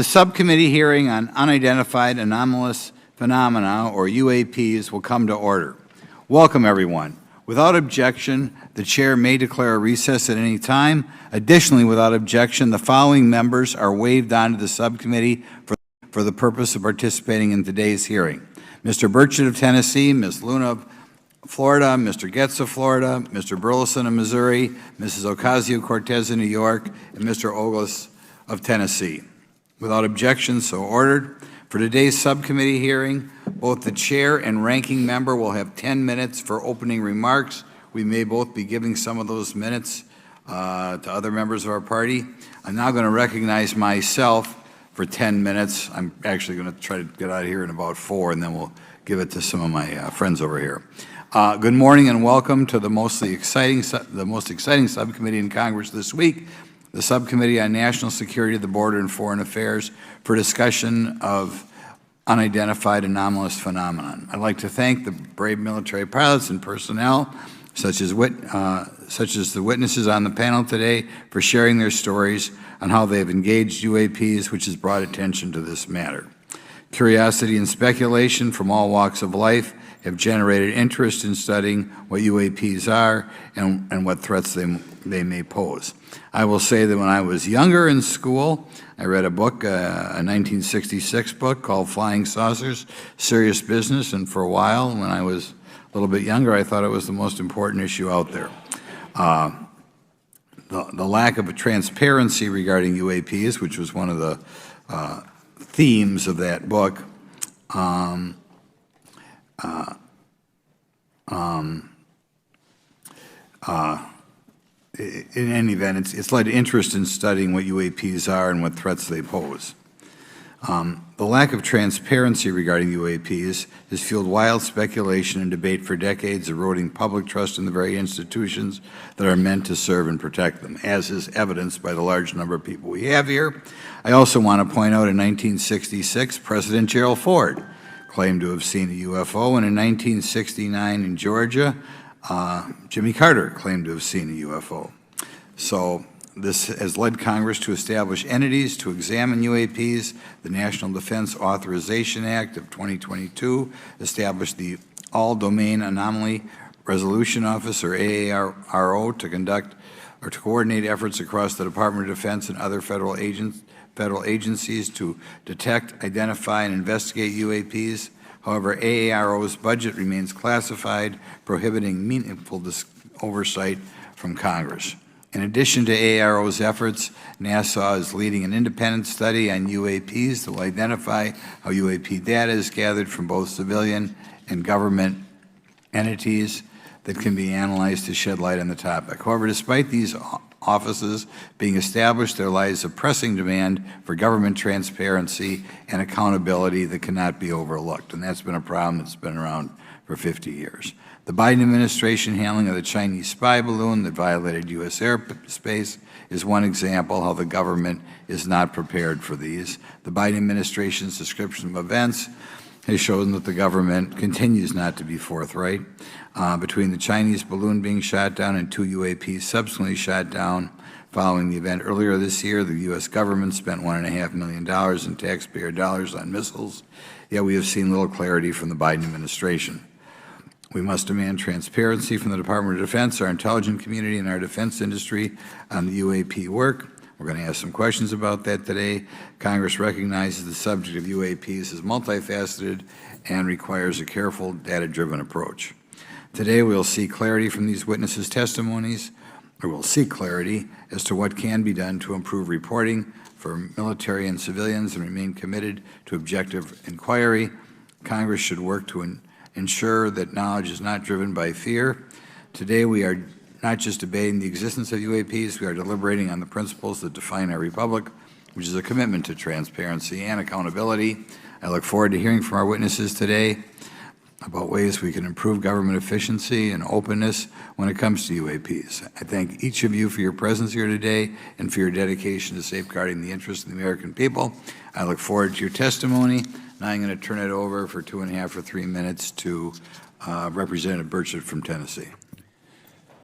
The subcommittee hearing on Unidentified Anomalous Phenomena, or UAPs, will come to order. Welcome, everyone. Without objection, the Chair may declare a recess at any time. Additionally, without objection, the following members are waived onto the subcommittee for the purpose of participating in today's hearing: Mr. Burchett of Tennessee, Ms. Luna of Florida, Mr. Getz of Florida, Mr. Burleson of Missouri, Mrs. Ocasio-Cortez of New York, and Mr. Ogles of Tennessee. Without objection, so ordered. For today's subcommittee hearing, both the chair and ranking member will have 10 minutes for opening remarks. We may both be giving some of those minutes to other members of our party. I'm now going to recognize myself for 10 minutes. I'm actually going to try to get out of here in about 4, and then we'll give it to some of my friends over here. Good morning and welcome to the most exciting subcommittee in Congress this week, the Subcommittee on National Security, the Border, and Foreign Affairs, for discussion of unidentified anomalous phenomenon. I'd like to thank the brave military pilots and personnel, such as the witnesses on the panel today, for sharing their stories on how they have engaged UAPs, which has brought attention to this matter. Curiosity and speculation from all walks of life have generated interest in studying what UAPs are and what threats they may pose. I will say that when I was younger in school, I read a book, a 1966 book called Flying Saucers, Serious Business, and for a while, when I was a little bit younger, I thought it was the most important issue out there. The lack of a transparency regarding UAPs, which was one of the themes of that book, in any event, it's led to interest in studying what UAPs are and what threats they pose. The lack of transparency regarding UAPs has fueled wild speculation and debate for decades, eroding public trust in the very institutions that are meant to serve and protect them, as is evidenced by the large number of people we have here. I also want to point out in 1966, President Gerald Ford claimed to have seen a UFO, and in 1969 in Georgia, Jimmy Carter claimed to have seen a UFO. So this has led Congress to establish entities to examine UAPs. The National Defense Authorization Act of 2022 established the All-Domain Anomaly Resolution Office, or AARO, to conduct or to coordinate efforts across the Department of Defense and other federal agencies to detect, identify, and investigate UAPs. However, AARO's budget remains classified, prohibiting meaningful oversight from Congress. In addition to AARO's efforts, NASA is leading an independent study on UAPs that will identify how UAP data is gathered from both civilian and government entities that can be analyzed to shed light on the topic. However, despite these offices being established, there lies a pressing demand for government transparency and accountability that cannot be overlooked, and that's been a problem that's been around for 50 years. The Biden administration handling of the Chinese spy balloon that violated U.S. airspace is one example how the government is not prepared for these. The Biden administration's description of events has shown that the government continues not to be forthright. Between the Chinese balloon being shot down and 2 UAPs subsequently shot down following the event earlier this year, the U.S. government spent $1.5 million in taxpayer dollars on missiles, yet we have seen little clarity from the Biden administration. We must demand transparency from the Department of Defense, our intelligence community, and our defense industry on the UAP work. We're going to ask some questions about that today. Congress recognizes the subject of UAPs is multifaceted and requires a careful, data-driven approach. Today, we'll see clarity from these witnesses' testimonies, or we'll seek clarity as to what can be done to improve reporting for military and civilians and remain committed to objective inquiry. Congress should work to ensure that knowledge is not driven by fear. Today, we are not just debating the existence of UAPs, we are deliberating on the principles that define our republic, which is a commitment to transparency and accountability. I look forward to hearing from our witnesses today about ways we can improve government efficiency and openness when it comes to UAPs. I thank each of you for your presence here today and for your dedication to safeguarding the interests of the American people. I look forward to your testimony. Now I'm going to turn it over for 2.5 or 3 minutes to Representative Burchett from Tennessee.